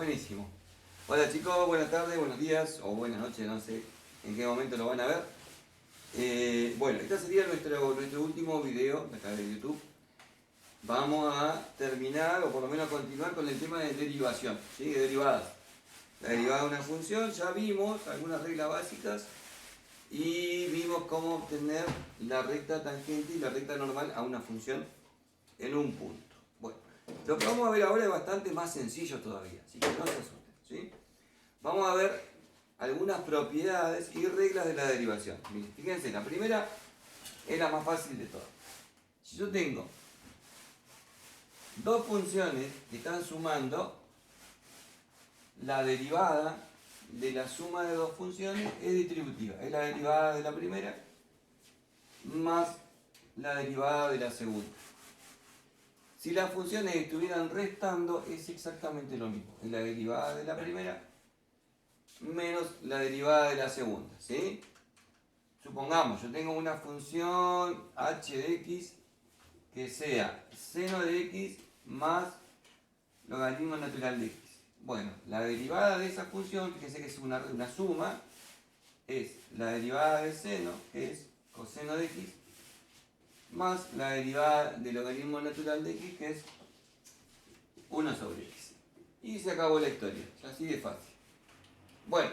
Buenísimo. Hola chicos, buenas tardes, buenos días o buenas noches, no sé en qué momento lo van a ver. Bueno, este sería nuestro último video de acá de YouTube. Vamos a terminar o por lo menos continuar con el tema de derivación, ¿sí? De derivadas. La derivada de una función, ya vimos algunas reglas básicas y vimos cómo obtener la recta tangente y la recta normal a una función en un punto. Bueno, lo que vamos a ver ahora es bastante más sencillo todavía, así que no se asusten, ¿sí? Vamos a ver algunas propiedades y reglas de la derivación. Miren, fíjense, la primera es la más fácil de todas. Si yo tengo dos funciones que están sumando, la derivada de la suma de dos funciones es distributiva. Es la derivada de la primera más la derivada de la segunda. Si las funciones estuvieran restando, es exactamente lo mismo. Es la derivada de la primera menos la derivada de la segunda, ¿sí? Supongamos, yo tengo una función h de x que sea seno de x más logaritmo natural de x. Bueno, la derivada de esa función, fíjense que es una suma, es la derivada de seno, que es coseno de x, más la derivada del logaritmo natural de x, que es 1 sobre x. Y se acabó la historia, así de fácil. Bueno,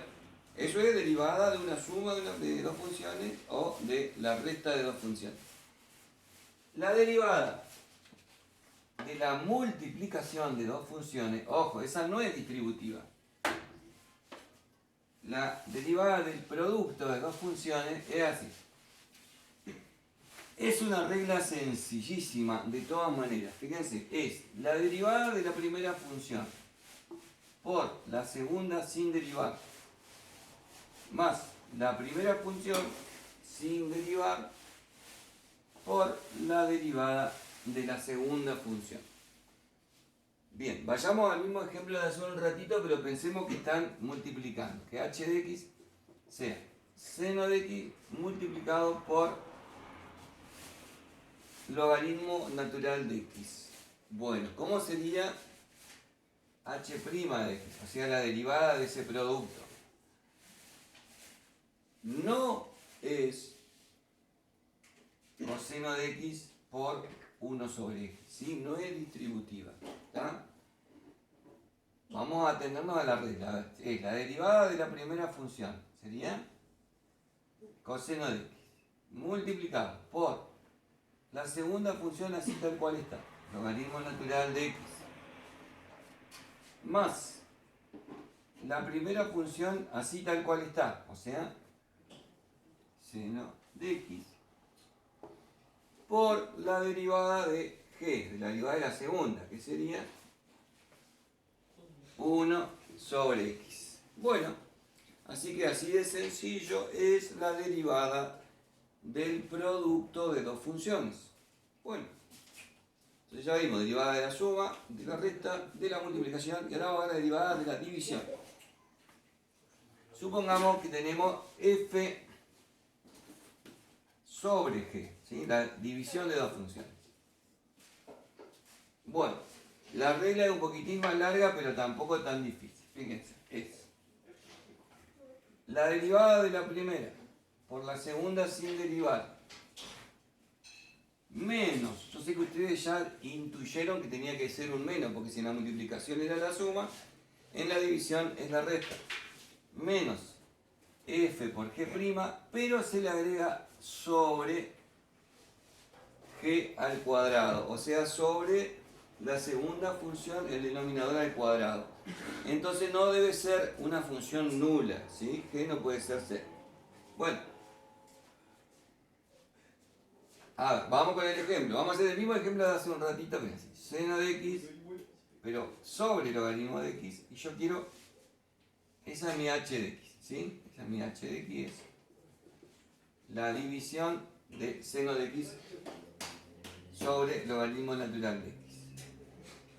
eso es derivada de una suma de dos funciones o de la resta de dos funciones. La derivada de la multiplicación de dos funciones, ojo, esa no es distributiva. La derivada del producto de dos funciones es así. Es una regla sencillísima de todas maneras. Fíjense, es la derivada de la primera función por la segunda sin derivar, más la primera función sin derivar por la derivada de la segunda función. Bien, vayamos al mismo ejemplo de hace un ratito, pero pensemos que están multiplicando. Que h de x sea seno de x multiplicado por logaritmo natural de x. Bueno, ¿cómo sería h' de x? O sea, la derivada de ese producto. No es coseno de x por 1 sobre x, ¿sí? No es distributiva, ¿tá? Vamos a atenernos a la regla. Es la derivada de la primera función, sería coseno de x, multiplicado por la segunda función así tal cual está, logaritmo natural de x, más la primera función así tal cual está, o sea, seno de x, por la derivada de g, de la derivada de la segunda, que sería 1 sobre x. Bueno, así que así de sencillo es la derivada del producto de dos funciones. Bueno, entonces ya vimos derivada de la suma, de la resta, de la multiplicación y ahora vamos a ver la derivada de la división. Supongamos que tenemos f sobre g, ¿sí? La división de dos funciones. Bueno, la regla es un poquitín más larga, pero tampoco tan difícil. Fíjense, es la derivada de la primera por la segunda sin derivar, menos, yo sé que ustedes ya intuyeron que tenía que ser un menos, porque si en la multiplicación era la suma, en la división es la resta, menos f por g', pero se le agrega sobre g al cuadrado, o sea, sobre la segunda función, el denominador al cuadrado. Entonces no debe ser una función nula, ¿sí? G no puede ser 0. Bueno, a ver, vamos con el ejemplo. Vamos a hacer el mismo ejemplo de hace un ratito, que es seno de x, pero sobre el logaritmo de x, y yo quiero, esa es mi h de x, ¿sí? Esa es mi h de x, es la división de seno de x sobre logaritmo natural de x.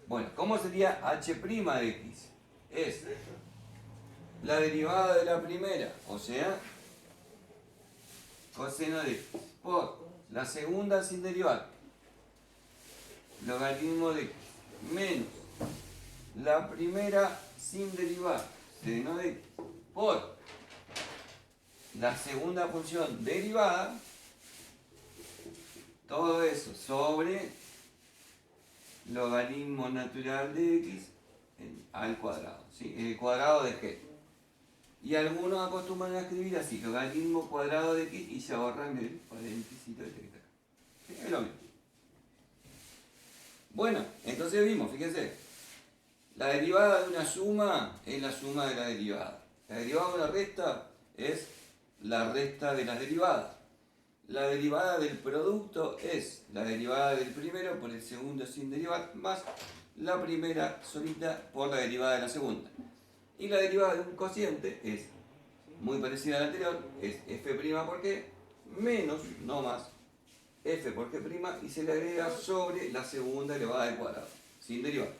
Bueno, ¿cómo sería h' de x? Es la derivada de la primera, o sea, coseno de x, por la segunda sin derivar, logaritmo de x, menos la primera sin derivar seno de x por la segunda función derivada, todo eso sobre logaritmo natural de x al cuadrado, ¿sí? El cuadrado de g. Y algunos acostumbran a escribir así, logaritmo cuadrado de x, y se ahorran el paréntesis de x. ¿Sí? Es lo mismo. Bueno, entonces vimos, fíjense, la derivada de una suma es la suma de la derivada. La derivada de una resta es la resta de las derivadas. La derivada del producto es la derivada del primero por el segundo sin derivar, más la primera solita por la derivada de la segunda. Y la derivada de un cociente es muy parecida a la anterior, es f' por g menos, no más, f por g' y se le agrega sobre la segunda elevada al cuadrado, sin derivar.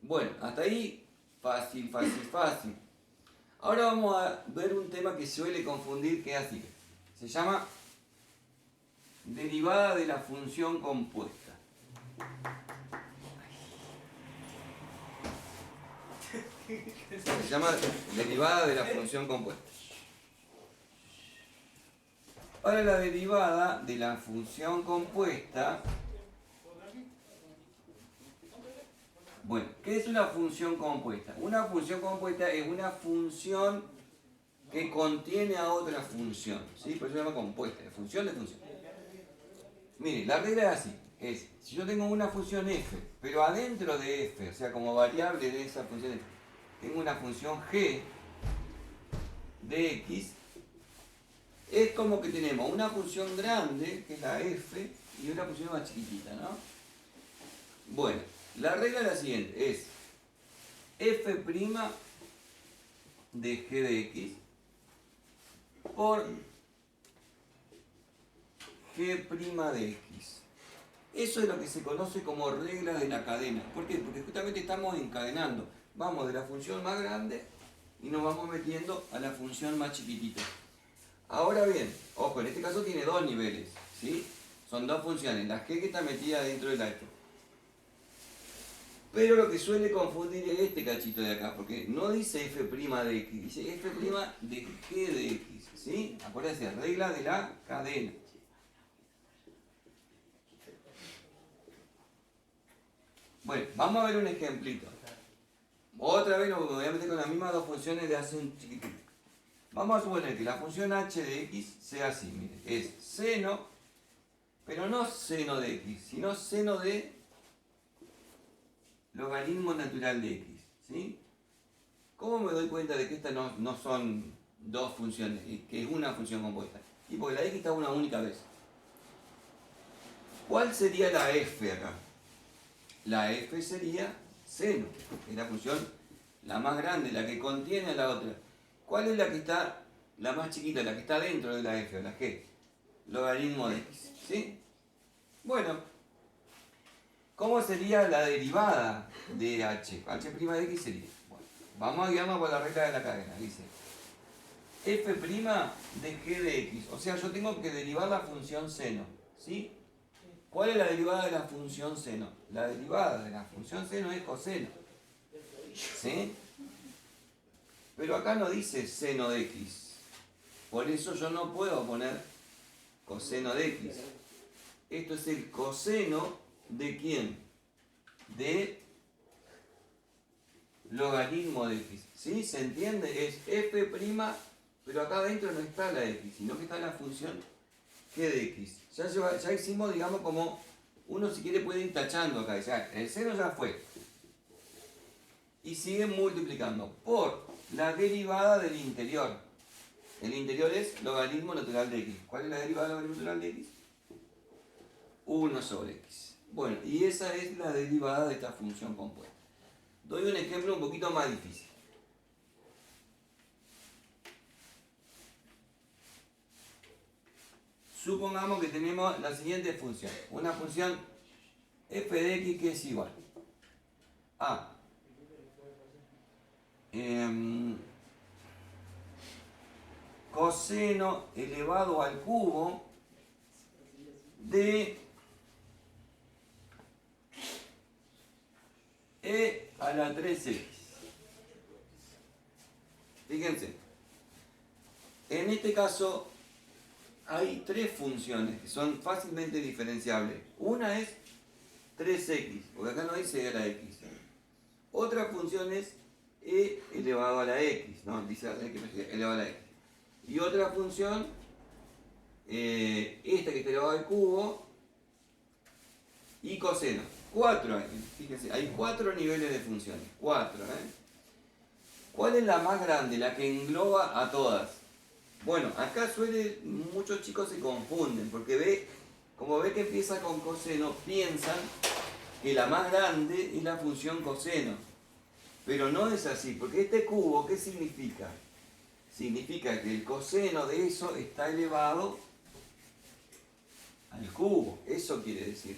Bueno, hasta ahí, fácil, fácil, fácil. Ahora vamos a ver un tema que suele confundir, que es así. Se llama derivada de la función compuesta. Se llama derivada de la función compuesta. Ahora la derivada de la función compuesta. Bueno, ¿qué es una función compuesta? Una función compuesta es una función que contiene a otra función, ¿sí? Por eso se llama compuesta, de función de función. Mire, la regla es así, es, si yo tengo una función f, pero adentro de f, o sea, como variable de esa función f, tengo una función g de x, es como que tenemos una función grande, que es la f, y una función más chiquitita, ¿no? Bueno, la regla es la siguiente, es f' de g de x por g' de x. Eso es lo que se conoce como regla de la cadena. ¿Por qué? Porque justamente estamos encadenando. Vamos de la función más grande y nos vamos metiendo a la función más chiquitita. Ahora bien, ojo, en este caso tiene dos niveles, ¿sí? Son dos funciones, la g que está metida dentro de la f. Pero lo que suele confundir es este cachito de acá, porque no dice f' de x, dice f' de g de x, ¿sí? Acuérdense, regla de la cadena. Bueno, vamos a ver un ejemplito. Otra vez nos voy a meter con las mismas dos funciones de hace un chiquitito. Vamos a suponer que la función h de x sea así, mire, es seno, pero no seno de x, sino seno de logaritmo natural de x, ¿sí? ¿Cómo me doy cuenta de que estas no son dos funciones, que es una función compuesta? Y porque la x está una única vez. ¿Cuál sería la f acá? La f sería seno, que es la función la más grande, la que contiene a la otra. ¿Cuál es la que está, la más chiquita, la que está dentro de la f o la g? Logaritmo de x, ¿sí? Bueno, ¿cómo sería la derivada de h? H' de x sería, bueno, vamos a guiarnos por la regla de la cadena, dice f' de g de x, o sea, yo tengo que derivar la función seno, ¿sí? ¿Cuál es la derivada de la función seno? La derivada de la función seno es coseno, ¿sí? Pero acá no dice seno de x, por eso yo no puedo poner coseno de x. Esto es el coseno de ¿quién? De logaritmo de x, ¿sí? ¿Se entiende? Es f', pero acá adentro no está la x, sino que está la función g de x. Ya hicimos, digamos, como uno si quiere puede ir tachando acá, ya, el seno ya fue. Y sigue multiplicando por la derivada del interior. El interior es logaritmo natural de x. ¿Cuál es la derivada del logaritmo natural de x? 1 sobre x. Bueno, y esa es la derivada de esta función compuesta. Doy un ejemplo un poquito más difícil. Supongamos que tenemos la siguiente función. Una función f de x que es igual a coseno elevado al cubo de e a la 3x. Fíjense, en este caso hay tres funciones que son fácilmente diferenciables. Una es 3x, porque acá no dice e a la x. Otra función es e elevado a la x, ¿no? Dice x elevado a la x. Y otra función, esta que está elevado al cubo, y coseno. 4 hay, fíjense, hay 4 niveles de funciones. 4, ¿Cuál es la más grande? La que engloba a todas. Bueno, acá muchos chicos se confunden, porque como ve que empieza con coseno, piensan que la más grande es la función coseno. Pero no es así, porque este cubo, ¿qué significa? Significa que el coseno de eso está elevado al cubo. Eso quiere decir.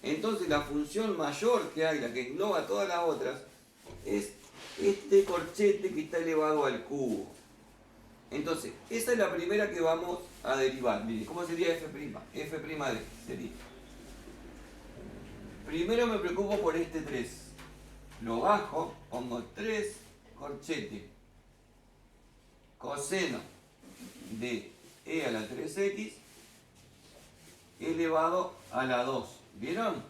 Entonces la función mayor que hay, la que engloba todas las otras, es este corchete que está elevado al cubo. Entonces, esa es la primera que vamos a derivar. Miren, ¿cómo sería f'? F' de sería. Primero me preocupo por este 3. Lo bajo, pongo 3 corchete coseno de e a la 3x elevado a la 2. ¿Vieron?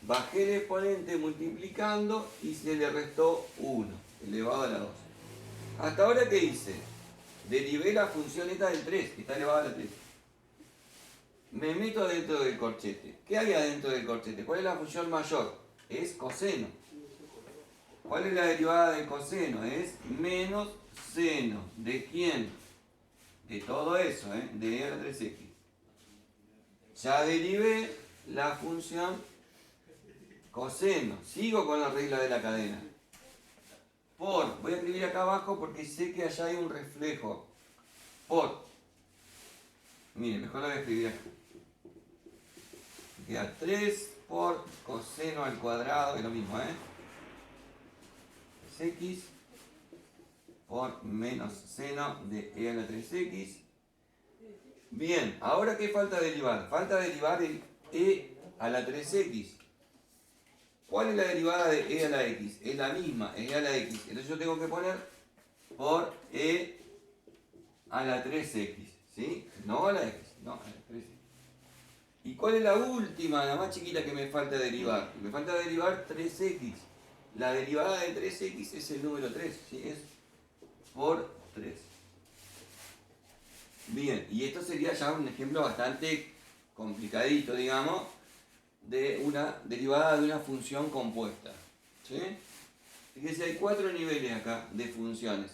Bajé el exponente multiplicando y se le restó 1 elevado a la 2. ¿Hasta ahora qué hice? Derivé la función esta del 3, que está elevada a la 3. Me meto dentro del corchete. ¿Qué hay adentro del corchete? ¿Cuál es la función mayor? Es coseno. ¿Cuál es la derivada del coseno? Es menos seno. ¿De quién? De todo eso, de e a la 3x. Ya derivé la función coseno. Sigo con la regla de la cadena. Voy a escribir acá abajo porque sé que allá hay un reflejo. Miren, mejor lo voy a escribir acá. Queda 3 por coseno al cuadrado, es lo mismo, es x por menos seno de e a la 3x. Bien, ahora ¿qué falta derivar? Falta derivar el e a la 3x. ¿Cuál es la derivada de e a la x? Es la misma, e a la x. Entonces yo tengo que poner por e a la 3x, ¿sí? No a la x, no a la 3x. ¿Y cuál es la última, la más chiquita que me falta derivar? Me falta derivar 3x. La derivada de 3x es el número 3, ¿sí? Es por 3. Bien, y esto sería ya un ejemplo bastante complicadito, digamos, de una derivada de una función compuesta. ¿Sí? Fíjense, hay 4 niveles acá de funciones.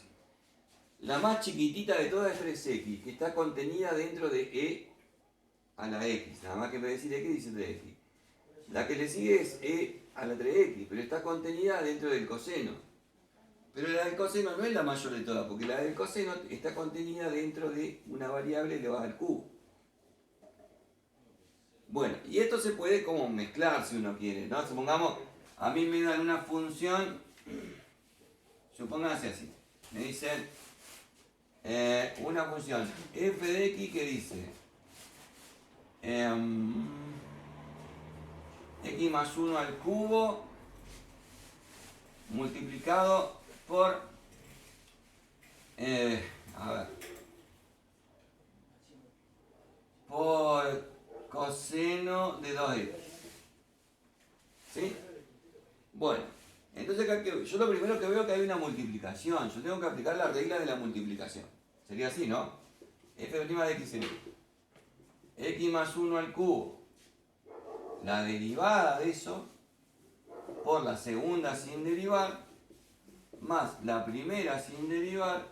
La más chiquitita de todas es 3x, que está contenida dentro de e a la x. Nada más que en vez de decir x, dice 3x. La que le sigue es e a la 3x, pero está contenida dentro del coseno. Pero la del coseno no es la mayor de todas, porque la del coseno está contenida dentro de una variable elevada al cubo. Bueno, y esto se puede como mezclar si uno quiere, ¿no? Supongamos, a mí me dan una función, supónganse así, me dicen una función f de x que dice x más 1 al cubo multiplicado por por coseno de 2x. ¿Sí? Bueno, entonces acá yo lo primero que veo es que hay una multiplicación. Yo tengo que aplicar la regla de la multiplicación. Sería así, ¿no? f' de x sería x más 1 al cubo. La derivada de eso por la segunda sin derivar más la primera sin derivar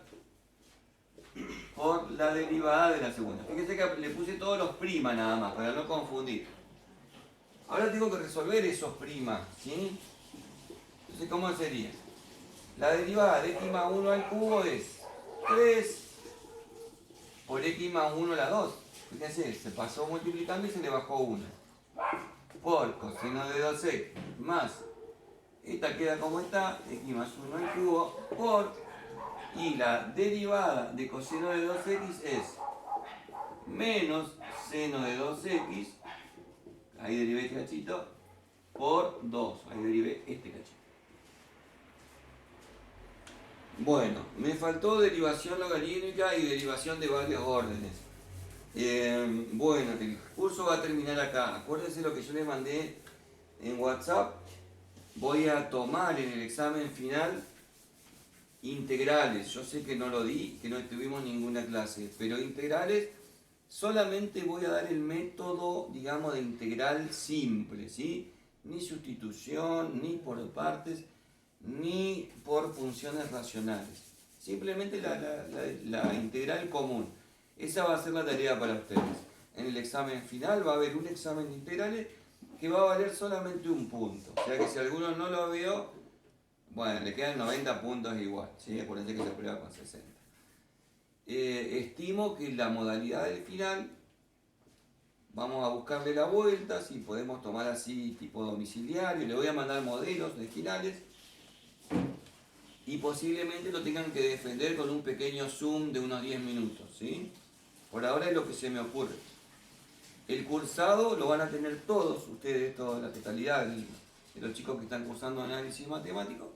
por la derivada de la segunda. Fíjense que le puse todos los primas nada más, para no confundir. Ahora tengo que resolver esos primas, ¿sí? Entonces, ¿cómo sería? La derivada de x más 1 al cubo es 3 por x más 1 a la 2. Fíjense, se pasó multiplicando y se le bajó 1. Por coseno de 2x más, esta queda como está, x más 1 al cubo, y la derivada de coseno de 2x es menos seno de 2x, ahí derivé este cachito, por 2. Ahí derivé este cachito. Bueno, me faltó derivación logarítmica y derivación de varios órdenes. Bueno, el curso va a terminar acá. Acuérdense lo que yo les mandé en WhatsApp. Voy a tomar en el examen final integrales. Yo sé que no lo di, que no tuvimos ninguna clase, pero integrales solamente voy a dar el método, digamos, de integral simple, ¿sí? Ni sustitución, ni por partes, ni por funciones racionales. Simplemente la integral común. Esa va a ser la tarea para ustedes. En el examen final va a haber un examen de integrales que va a valer solamente un punto. O sea que si alguno no lo vio, bueno, le quedan 90 puntos igual, ¿sí? Acuérdense que se prueba con 60. Estimo que la modalidad del final, vamos a buscarle la vuelta, si podemos tomar así tipo domiciliario, le voy a mandar modelos de finales y posiblemente lo tengan que defender con un pequeño zoom de unos 10 minutos, ¿sí? Por ahora es lo que se me ocurre. El cursado lo van a tener todos ustedes, toda la totalidad de los chicos que están cursando análisis matemático,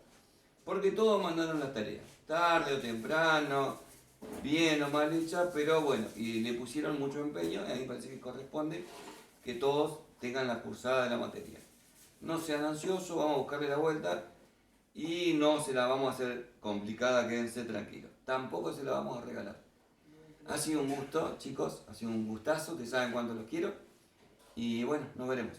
porque todos mandaron las tareas, tarde o temprano, bien o mal hecha, pero bueno, y le pusieron mucho empeño, y a mí me parece que corresponde que todos tengan la cursada de la materia. No sean ansiosos, vamos a buscarle la vuelta y no se la vamos a hacer complicada, quédense tranquilos. Tampoco se la vamos a regalar. Ha sido un gusto, chicos, ha sido un gustazo, ustedes saben cuánto los quiero. Y bueno, nos veremos.